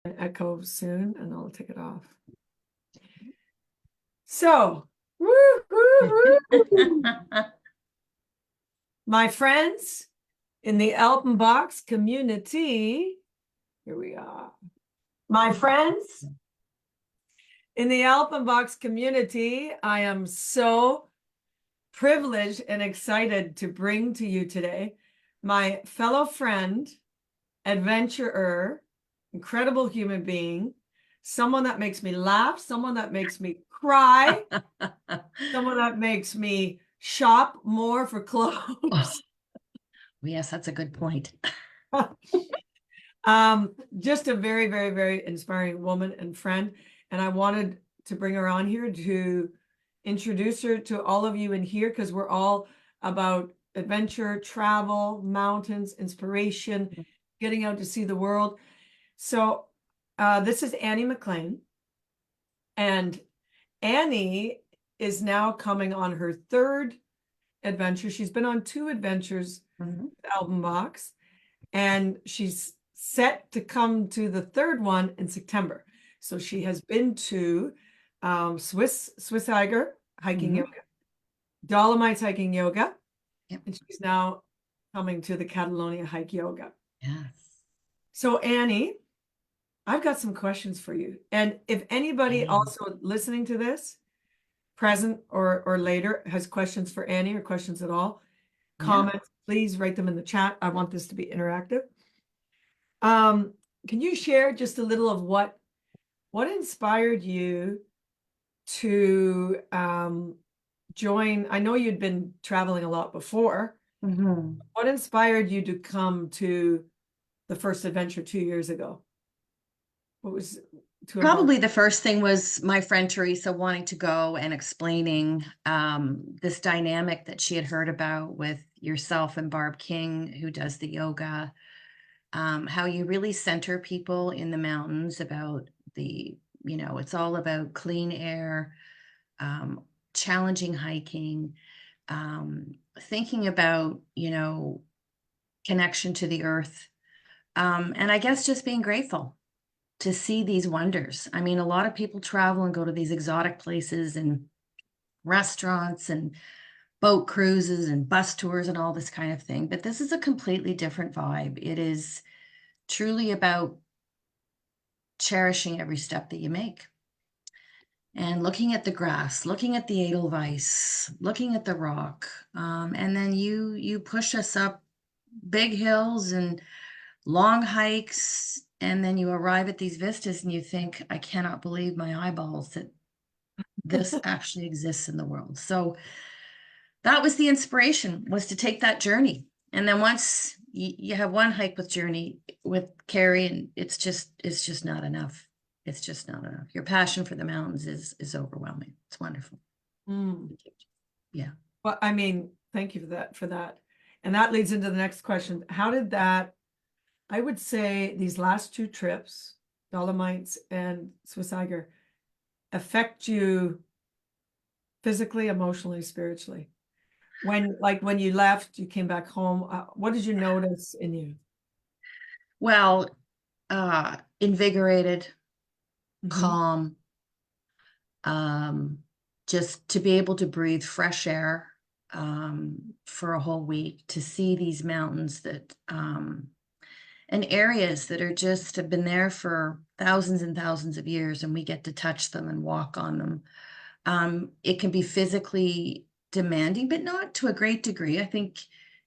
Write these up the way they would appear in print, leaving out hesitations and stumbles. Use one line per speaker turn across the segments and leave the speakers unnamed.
an echo soon, and I'll take it off. So, my friends in the Alpenbox community, here we are. My friends in the Alpenbox community, I am so privileged and excited to bring to you today my fellow friend, adventurer, incredible human being, someone that makes me laugh, someone that makes me cry, someone that makes me shop more for clothes.
Oh, yes, that's a good point.
Just a very, very, very inspiring woman and friend. And I wanted to bring her on here to introduce her to all of you in here because we're all about adventure, travel, mountains, inspiration, getting out to see the world. So this is Annie McLean. And Annie is now coming on her third adventure. She's been on 2 adventures with Alpenbox, and she's set to come to the 3rd one in September. So she has been to Swiss Eiger hiking yoga, Dolomites hiking yoga,
Yep.
and she's now coming to the Catalonia hike yoga.
Yes.
So Annie, I've got some questions for you. And if anybody also listening to this, present or later, has questions for Annie or questions at all, comments, please write them in the chat. I want this to be interactive. Can you share just a little of what inspired you to join? I know you'd been traveling a lot before. What inspired you to come to the first adventure 2 years ago? What was to embark?
Probably the first thing was my friend Teresa wanting to go and explaining this dynamic that she had heard about with yourself and Barb King, who does the yoga, how you really center people in the mountains about it's all about clean air, challenging hiking, thinking about, connection to the earth. And I guess just being grateful to see these wonders. I mean, a lot of people travel and go to these exotic places and restaurants and boat cruises and bus tours and all this kind of thing. But this is a completely different vibe. It is truly about cherishing every step that you make and looking at the grass, looking at the Edelweiss, looking at the rock. And then you push us up big hills and long hikes, and then you arrive at these vistas and you think, I cannot believe my eyeballs that this actually exists in the world. So that was the inspiration, was to take that journey. And then once you have one hike with Carrie, and it's just not enough. It's just not enough. Your passion for the mountains is overwhelming. It's wonderful. Yeah.
Well, I mean, thank you for that. And that leads into the next question. How did that, I would say these last 2 trips, Dolomites and Swiss Eiger, affect you physically, emotionally, spiritually? When you left, you came back home, what did you notice in you?
Well, invigorated, calm, just to be able to breathe fresh air for a whole week, to see these mountains that and areas that are just have been there for thousands and thousands of years, and we get to touch them and walk on them. It can be physically demanding, but not to a great degree. I think,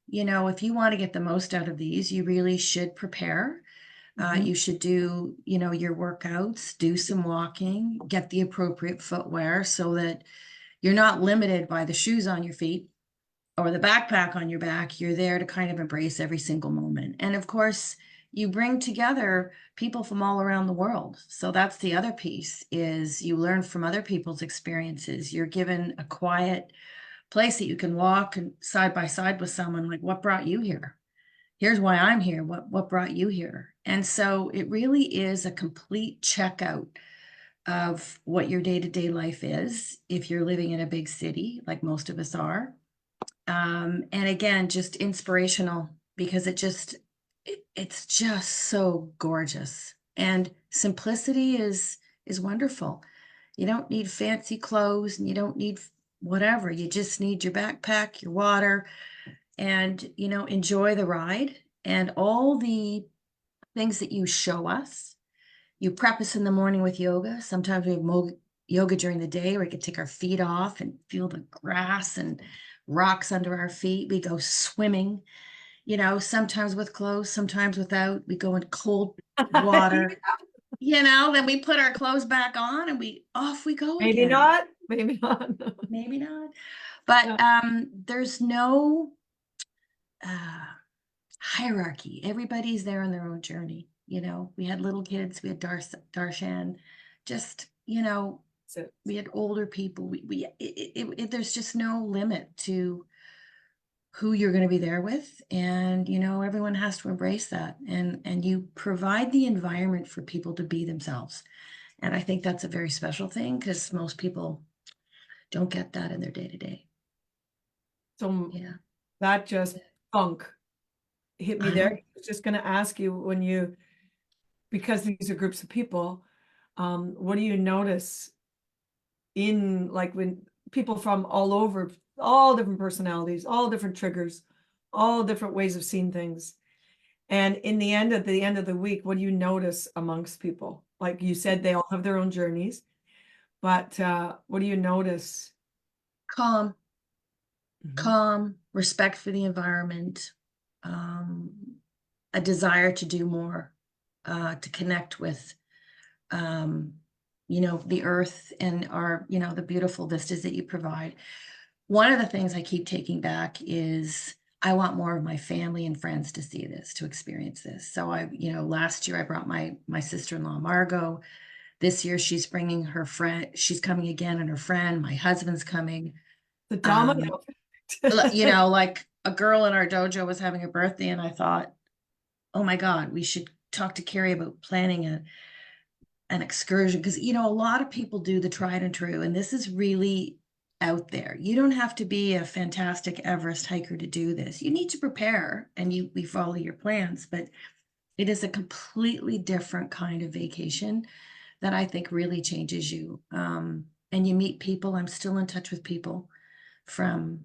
if you want to get the most out of these, you really should prepare. You should do, your workouts, do some walking, get the appropriate footwear so that you're not limited by the shoes on your feet or the backpack on your back. You're there to kind of embrace every single moment. And of course, you bring together people from all around the world. So that's the other piece, is you learn from other people's experiences. You're given a quiet place that you can walk and side by side with someone, like, what brought you here? Here's why I'm here. What brought you here? And so it really is a complete checkout of what your day-to-day life is if you're living in a big city like most of us are. And again, just inspirational, because it's just so gorgeous. And simplicity is wonderful. You don't need fancy clothes and you don't need whatever. You just need your backpack, your water, and enjoy the ride and all the things that you show us. You prep us in the morning with yoga. Sometimes we have yoga during the day where we can take our feet off and feel the grass and rocks under our feet. We go swimming, sometimes with clothes, sometimes without. We go in cold water, then we put our clothes back on and off we go
Maybe
again.
not, maybe not.
Maybe not. But there's no hierarchy. Everybody's there on their own journey. We had little kids, we had Darshan, just,
So,
we had older people. There's just no limit to who you're going to be there with. And, everyone has to embrace that. And you provide the environment for people to be themselves. And I think that's a very special thing because most people don't get that in their day to day.
so
Yeah.
that just funk hit me
I
there.
know.
I was just going to ask you because these are groups of people, what do you notice in like when people from all over, all different personalities, all different triggers, all different ways of seeing things. And at the end of the week, what do you notice amongst people? Like you said, they all have their own journeys, but what do you notice?
Calm,
Mhm.
calm, respect for the environment, a desire to do more, to connect with, the earth and our, the beautiful vistas that you provide. One of the things I keep taking back is I want more of my family and friends to see this, to experience this. So last year I brought my sister-in-law, Margot. This year she's bringing her friend, she's coming again, and her friend, my husband's coming.
The domino effect.
Like a girl in our dojo was having a birthday, and I thought, oh my God, we should talk to Carrie about planning an excursion. Because, a lot of people do the tried and true, and this is really out there. You don't have to be a fantastic Everest hiker to do this. You need to prepare and we follow your plans, but it is a completely different kind of vacation that I think really changes you. And you meet people. I'm still in touch with people from,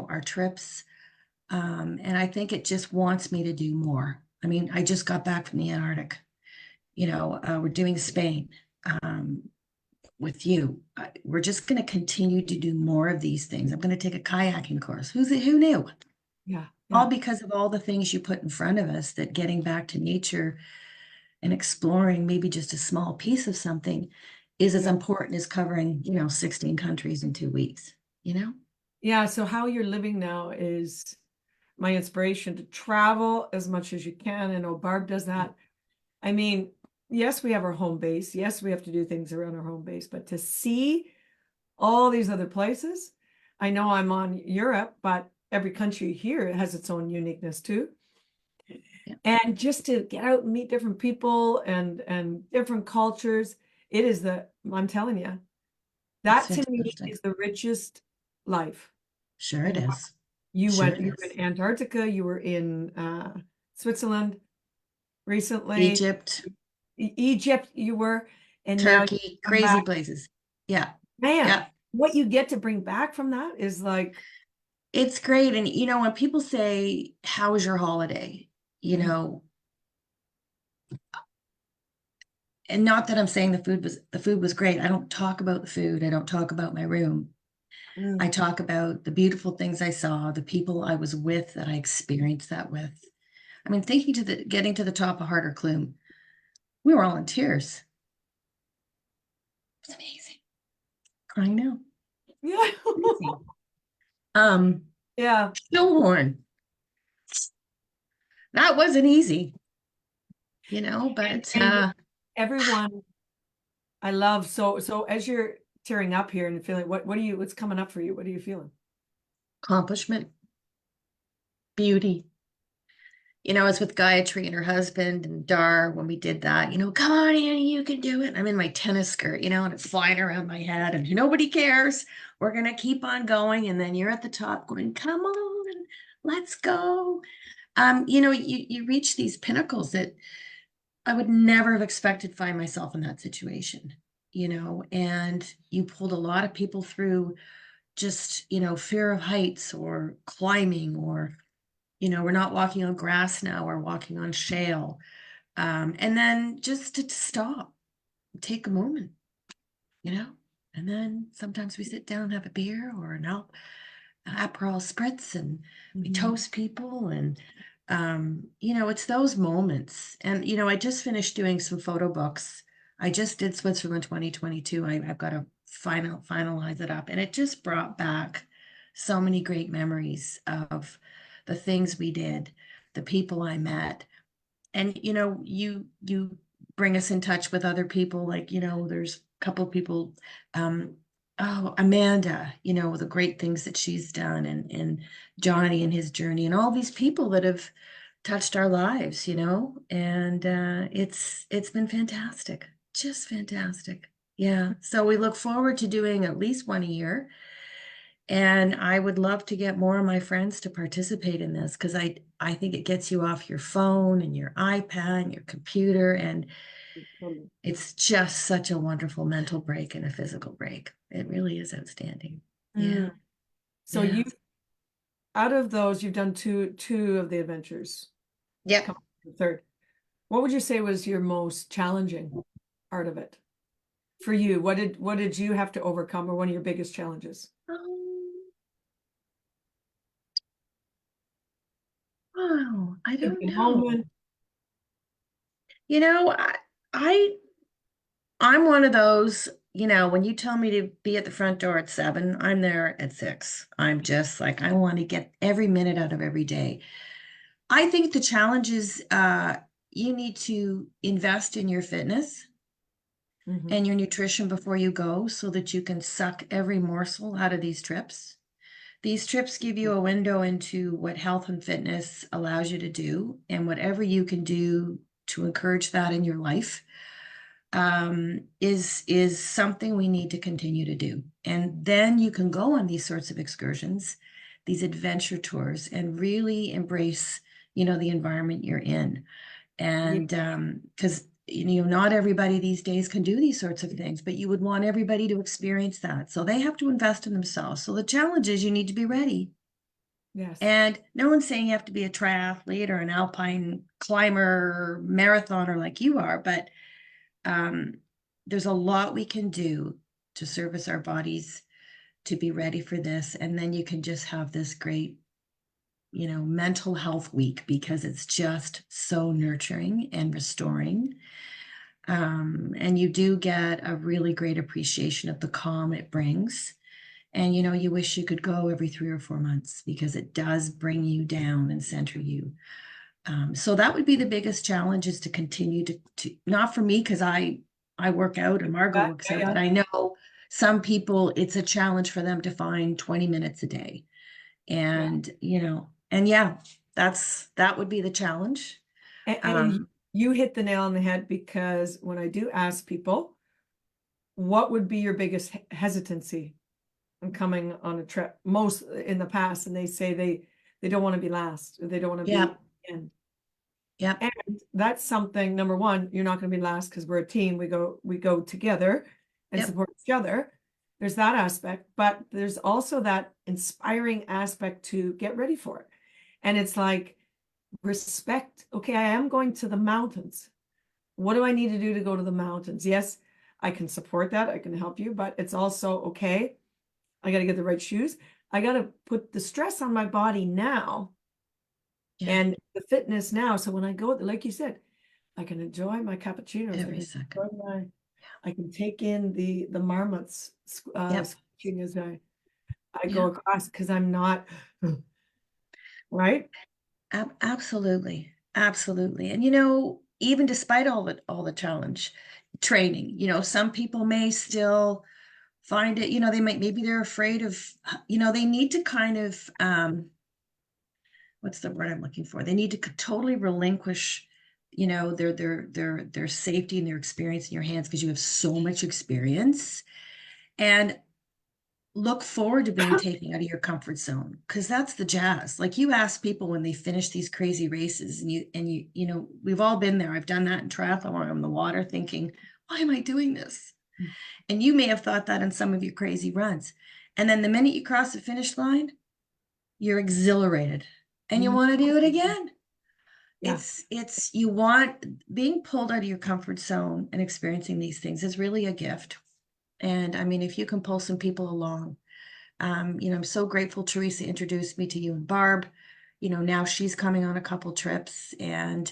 our trips. And I think it just wants me to do more. I mean, I just got back from the Antarctic. We're doing Spain with you. We're just going to continue to do more of these things. I'm going to take a kayaking course. Who knew?
Yeah.
All because of all the things you put in front of us, that getting back to nature and exploring maybe just a small piece of something is as important as covering, 16 countries in 2 weeks,
Yeah. So how you're living now is my inspiration to travel as much as you can. I know Barb does that. I mean, yes, we have our home base. Yes, we have to do things around our home base, but to see all these other places, I know I'm on Europe, but every country here has its own uniqueness too.
Yeah.
And just to get out and meet different people and different cultures, I'm telling you, that
It's
to me
fantastic.
is the richest life.
Sure it
And
is.
you
Sure
went,
it
you were
is.
in Antarctica, you were in Switzerland recently,
Egypt,
Egypt, you were, and now you
Turkey,
come
crazy
back.
places. Yeah.
Man,
Yeah.
what you get to bring back from that is like,
It's great. And, when people say, how was your holiday? And not that I'm saying the food was great. I don't talk about the food. I don't talk about my room. I talk about the beautiful things I saw, the people I was with that I experienced that with. I mean, getting to the top of Harder Clume, we were all in tears. It's amazing. I know.
yeah. Yeah.
Stillhorn. That wasn't easy, but
And everyone I love so as you're tearing up here and feeling what's coming up for you? What are you feeling?
accomplishment, beauty. I was with Gayatri and her husband and Dar when we did that. Come on, Annie, you can do it. I'm in my tennis skirt, and it's flying around my head, and nobody cares. We're gonna keep on going, and then you're at the top going, "Come on, let's go." You reach these pinnacles that I would never have expected to find myself in that situation, and you pulled a lot of people through just, fear of heights or climbing or, we're not walking on grass now, we're walking on shale. And then just to stop, take a moment, and then sometimes we sit down and have a beer or an Aperol spritz and we
Mhm.
toast people and it's those moments. And I just finished doing some photo books. I just did Switzerland 2022. I've got to finalize it up, and it just brought back so many great memories of the things we did, the people I met. And you bring us in touch with other people, like there's a couple of people, oh, Amanda, the great things that she's done, and Johnny and his journey, and all these people that have touched our lives, and it's been fantastic, just fantastic. Yeah, so we look forward to doing at least one a year, and I would love to get more of my friends to participate in this, because I think it gets you off your phone and your iPad and your computer, and
Totally.
it's just such a wonderful mental break and a physical break. It really is outstanding. Yeah.
Mm. So
Yeah.
out of those, you've done two of the adventures.
Yep.
Come on, the third. What would you say was your most challenging part of it for you? What did you have to overcome, or one of your biggest challenges?
Oh, I
Could
don't
be a
know.
moment.
You know, I I'm one of those, when you tell me to be at the front door at 7, I'm there at 6. I'm just like, I want to get every minute out of every day. I think the challenge is you need to invest in your fitness
Mhm.
and your nutrition before you go, so that you can suck every morsel out of these trips. These trips give you a window into what health and fitness allows you to do, and whatever you can do to encourage that in your life is something we need to continue to do. And then you can go on these sorts of excursions, these adventure tours, and really embrace, the environment you're in.
Yeah.
And because not everybody these days can do these sorts of things, but you would want everybody to experience that. So they have to invest in themselves. So the challenge is you need to be ready.
Yes.
And no one's saying you have to be a triathlete or an alpine climber, marathoner like you are, but um, there's a lot we can do to service our bodies to be ready for this. And then you can just have this great, mental health week, because it's just so nurturing and restoring. And you do get a really great appreciation of the calm it brings. And you wish you could go every 3 or 4 months, because it does bring you down and center you. So that would be the biggest challenge, is to continue to not for me, because I work out and Margot
Yeah,
works
yeah,
out,
yeah.
but I know some people, it's a challenge for them to find 20 minutes a day.
Yeah.
And and yeah, that would be the challenge.
And
Um,
you hit the nail on the head, because when I do ask people, what would be your biggest hesitancy in coming on a trip, most in the past, and they say they don't want to be last, or they don't want to
yeah,
be in.
yeah,
And that's something, number one, you're not going to be last, because we're a team. We go together and
yep,
support each other. There's that aspect, but there's also that inspiring aspect to get ready for it. And it's like, respect. Okay, I am going to the mountains. What do I need to do to go to the mountains? Yes, I can support that. I can help you, but it's also okay. I got to get the right shoes. I got to put the stress on my body now
yeah,
and the fitness now. So when I go, like you said, I can enjoy my cappuccinos. I
every
can
second.
enjoy I can take in the marmots
Yep,
screeching as I go
yeah,
across, because I'm not right.
absolutely, absolutely. And even despite all the challenge training, some people may still find it, maybe they're afraid of, they need to kind of, what's the word I'm looking for? They need to totally relinquish, their safety and their experience in your hands, because you have so much experience. And look forward to being taken out of your comfort zone, because that's the jazz. Like, you ask people when they finish these crazy races, and you know, we've all been there. I've done that in triathlon where I'm in the water thinking, why am I doing this? And you may have thought that in some of your crazy runs. And then the minute you cross the finish line, you're exhilarated and you
Mhm.
want to do it again.
Yeah.
It's you want, being pulled out of your comfort zone and experiencing these things is really a gift. And I mean, if you can pull some people along, you know, I'm so grateful Teresa introduced me to you and Barb. You know, now she's coming on a couple trips, and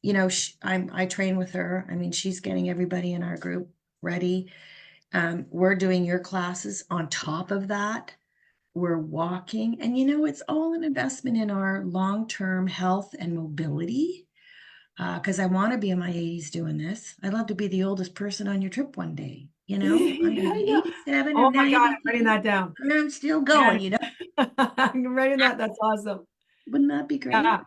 you know, I train with her. I mean, she's getting everybody in our group ready. We're doing your classes on top of that. We're walking, and you know, it's all an investment in our long-term health and mobility. Because I want to be in my 80s doing this. I'd love to be the oldest person on your trip one day. You know, I'm gonna
Yeah,
be
yeah.
87 or
Oh my God, I'm
90,
writing that down.
and I'm still
Yeah.
going, you know.
I'm writing that. That's awesome.
Wouldn't that be great?
Yeah.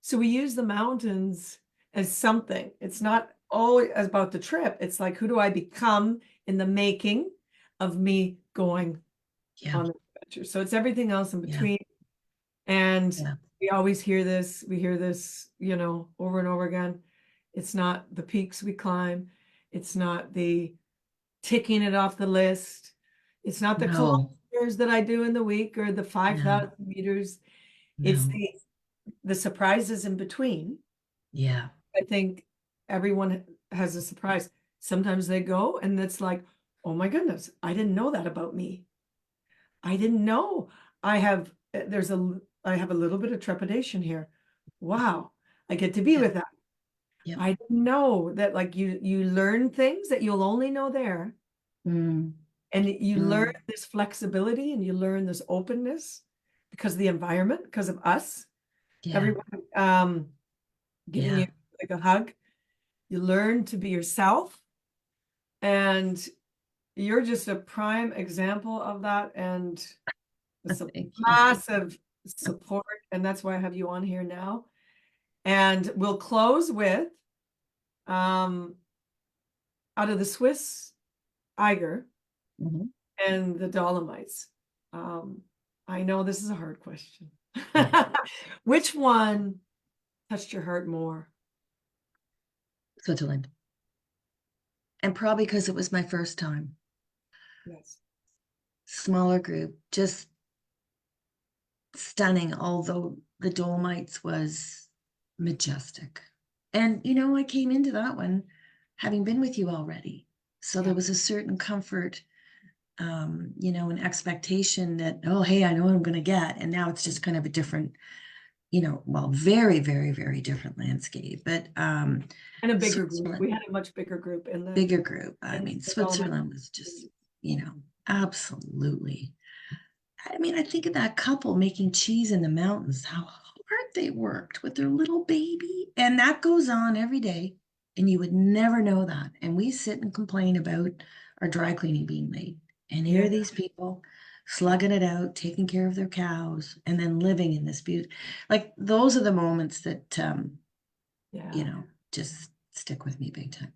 So we use the mountains as something. It's not always about the trip. It's like, who do I become in the making of me going
Yeah,
on the adventure? So it's everything else in
yeah,
between. And
yeah.
we always hear this, we hear this, you know, over and over again. It's not the peaks we climb. It's not the ticking it off the list. It's not the
No,
kilometers that I do in the week or the
no,
5,000 meters. It's
no.
the surprises in between.
Yeah,
I think everyone has a surprise. Sometimes they go and it's like, oh my goodness, I didn't know that about me. I didn't know I have I have a little bit of trepidation here. Wow, I get to be
yeah,
with that.
yep.
I didn't know that, like, you learn things that you'll only know there,
Mm,
and you learn
mm,
this flexibility and you learn this openness because of the environment, because of us,
yeah,
everyone giving you
yeah.
like a hug. You learn to be yourself, and you're just a prime example of that, and it's a
Thank you.
massive support, and that's why I have you on here now. And we'll close with um, out of the Swiss Eiger
Mhm.
and the Dolomites. Um, I know this is a hard question.
Yeah.
Which one touched your heart more?
Switzerland. And probably because it was my first time.
Yes.
Smaller group, just stunning, although the Dolomites was majestic. And, you know, I came into that one having been with you already. So
Yeah.
there was a certain comfort, you know, an expectation that, oh, hey, I know what I'm going to get. And now it's just kind of a different, you know, well, very, very, very different landscape. But
And a bigger group.
Switzerland,
We had a much bigger group
bigger group. I
in
mean,
the Dolomites.
Switzerland was just, you know, absolutely. I mean, I think of that couple making cheese in the mountains, how hard they worked with their little baby. And that goes on every day. And you would never know that. And we sit and complain about our dry cleaning being late. And here
Yeah.
are these people slugging it out, taking care of their cows, and then living in this beauty. Like, those are the moments that, you
Yeah.
know, just stick with me big time.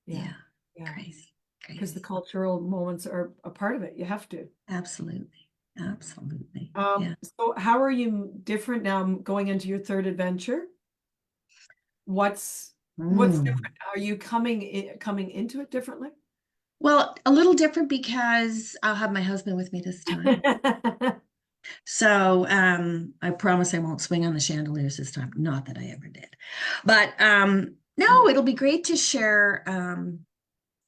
Yeah.
Yeah.
Yeah.
Crazy,
Because the
crazy.
cultural moments are a part of it. You have to.
Absolutely. Absolutely.
Um,
Yeah.
so how are you different now going into your third adventure? What's
Mm.
different? Are you coming into it differently?
Well, a little different because I'll have my husband with me this time. So I promise I won't swing on the chandeliers this time. Not that I ever did. But no, it'll be great to share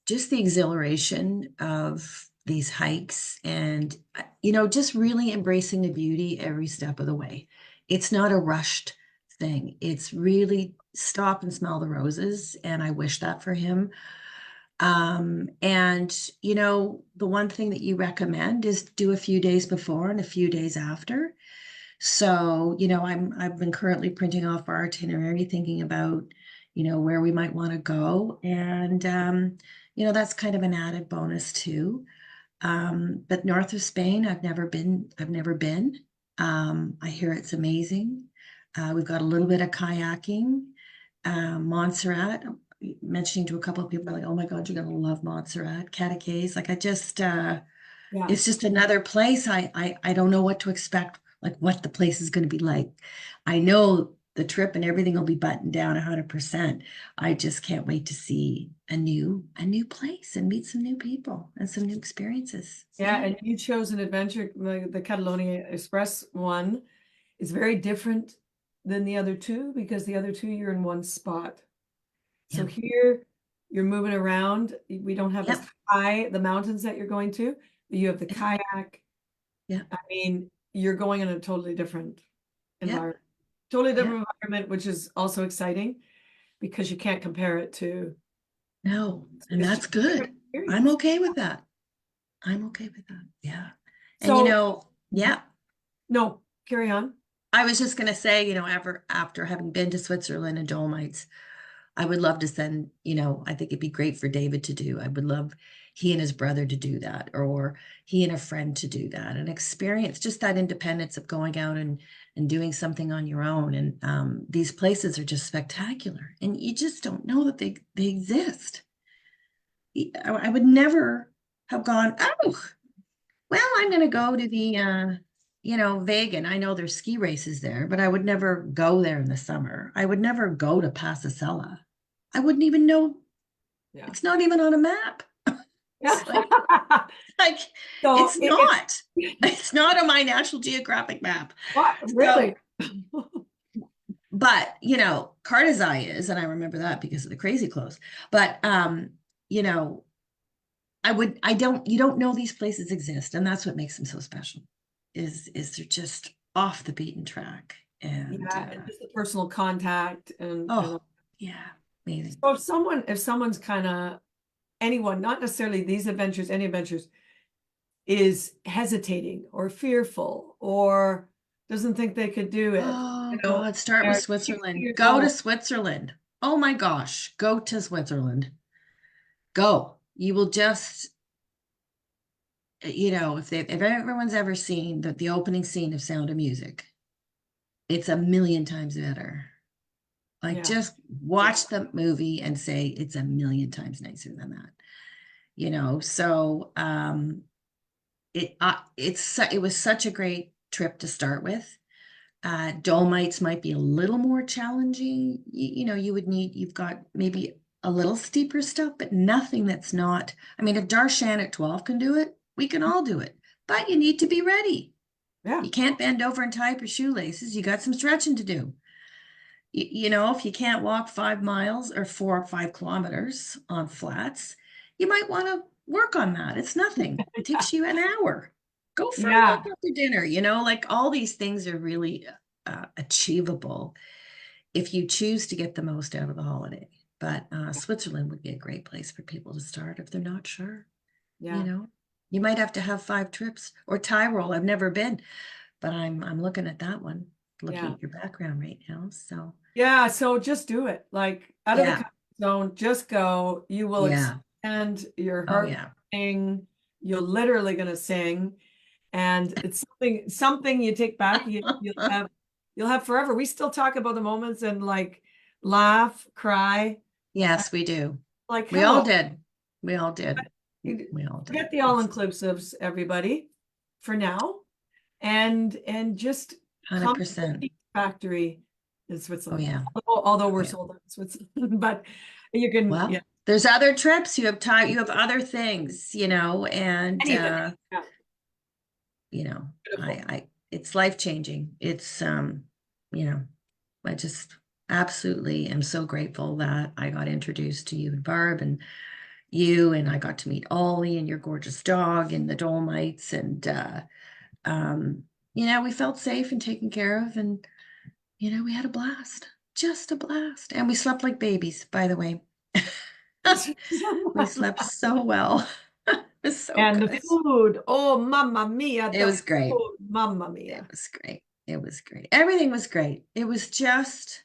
just the exhilaration of these hikes and, you know, just really embracing the beauty every step of the way. It's not a rushed thing. It's really stop and smell the roses. And I wish that for him. And you know, the one thing that you recommend is do a few days before and a few days after. So, you know, I've been currently printing off our itinerary, thinking about, you know, where we might want to go. And you know, that's kind of an added bonus too. But north of Spain, I've never been. I hear it's amazing. We've got a little bit of kayaking. Montserrat, mentioning to a couple of people, like, oh my God, you're gonna love Montserrat, Cadaqués. Like, I just
Yeah.
It's just another place. I don't know what to expect, like what the place is going to be like. I know the trip and everything will be buttoned down 100%. I just can't wait to see a new place and meet some new people and some new experiences.
Yeah, and you chose an adventure, like the Catalonia Express one is very different than the other two because the other two you're in one spot. So
Yeah.
here you're moving around. We don't have as
Yep.
high the mountains that you're going to, but you have the
Yeah.
kayak.
Yeah.
I mean, you're going in a totally different
Yeah.
environment. Totally
Yeah.
different environment, which is also exciting because you can't compare it to
No, and
it's
that's
just a
good.
different
I'm
experience.
okay with that. I'm okay with that. Yeah. And
So,
yeah,
no, carry on.
I was just gonna say, after having been to Switzerland and Dolomites, I would love to send, I think it'd be great for David to do. I would love he and his brother to do that, or he and a friend to do that, and experience just that independence of going out and doing something on your own. And these places are just spectacular, and you just don't know that they exist. I would never have gone, oh, well, I'm going to go to the, Vegan. I know there's ski races there, but I would never go there in the summer. I would never go to Pasicella. I wouldn't even know.
Yeah.
It's not even on a map. It's like
So
it's not. It's not on my National Geographic map.
what
So,
really?
but Cartezai is, and I remember that because of the crazy clothes. But you know, you don't know these places exist, and that's what makes them so special. Is they're just off the beaten track, and
Yeah, and just the personal contact and
oh yeah, amazing.
so if someone's kind of anyone, not necessarily these adventures, any adventures, is hesitating or fearful or doesn't think they could do it,
Oh God, start with
they're 60
Switzerland.
years
Go to
old.
Switzerland. Oh my gosh, go to Switzerland. Go. You will just, if everyone's ever seen the opening scene of Sound of Music, it's a million times better. Like
Yeah,
just watch the movie and say it's a million times nicer than that. So it was such a great trip to start with. Dolomites might be a little more challenging. You've got maybe a little steeper stuff, but nothing that's not. I mean, if Darshan at 12 can do it, we can all do it. But you need to be ready.
yeah.
You can't bend over and tie up your shoelaces. You got some stretching to do. If you can't walk 5 miles or 4 or 5 kilometers on flats, you might want to work on that. It's nothing. It takes you an hour. Go for a
Yeah,
walk after dinner. Like all these things are really achievable if you choose to get the most out of the holiday. But Switzerland would be a great place for people to start if they're not sure.
yeah,
You might have to have 5 trips, or Tyrol. I've never been, but I'm looking at that one, looking
yeah.
at your background right now. So
Yeah, so just do it. Like out of the
yeah,
comfort zone, just go. You will
yeah.
expand your
Oh
heart
yeah.
sing. You're literally gonna sing. And it's something you take back, you'll have forever. We still talk about the moments and like laugh, cry.
Yes, we do.
Like,
We all
hello.
did. We all did. We all did.
Forget the all-inclusives, everybody, for now. And just come to the
100%.
Peach Factory in
Oh
Switzerland.
yeah.
Although
Oh
we're
yeah.
sold out in Switzerland, but you can, yeah,
Well, there's other trips. You have time, you have other things, and
anything. Yeah,
you know,
beautiful.
it's life changing. It's you know, I just absolutely am so grateful that I got introduced to you and Barb and I got to meet Ollie and your gorgeous dog in the Dolomites. And um, we felt safe and taken care of, and we had a blast. Just a blast. And we slept like babies, by the way. We slept so well. It was so
And the
good.
food, oh, mamma mia,
It
the
was great.
food, mamma
It
mia.
was great. It was great. Everything was great. It was just,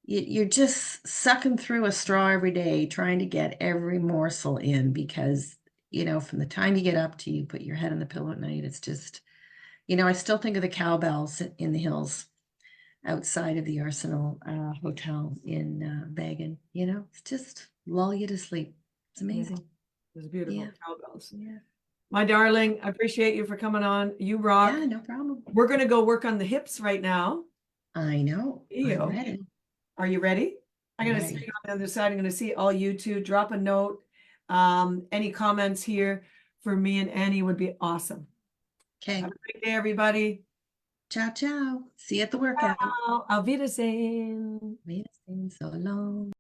you're just sucking through a straw every day, trying to get every morsel in because, from the time you get up to you put your head on the pillow at night, it's just, I still think of the cowbells in the hills outside of the Arsenal Hotel in Bagan. It's just lull you to sleep. It's
Yeah,
amazing.
it was beautiful.
Yeah.
Cowbells.
Yeah.
My darling, I appreciate you for coming on. You rock.
Yeah, no problem.
We're gonna go work on the hips right now.
I know. I'm
Ew.
ready.
Are you ready? I'm
I'm
gonna see
ready.
you on the other side. I'm gonna see all you two. Drop a note. Any comments here for me and Annie would be awesome.
Okay.
Have a great day, everybody.
Ciao, ciao. See you at the workout.
Auf Wiedersehen.
Wiedersehen. So long.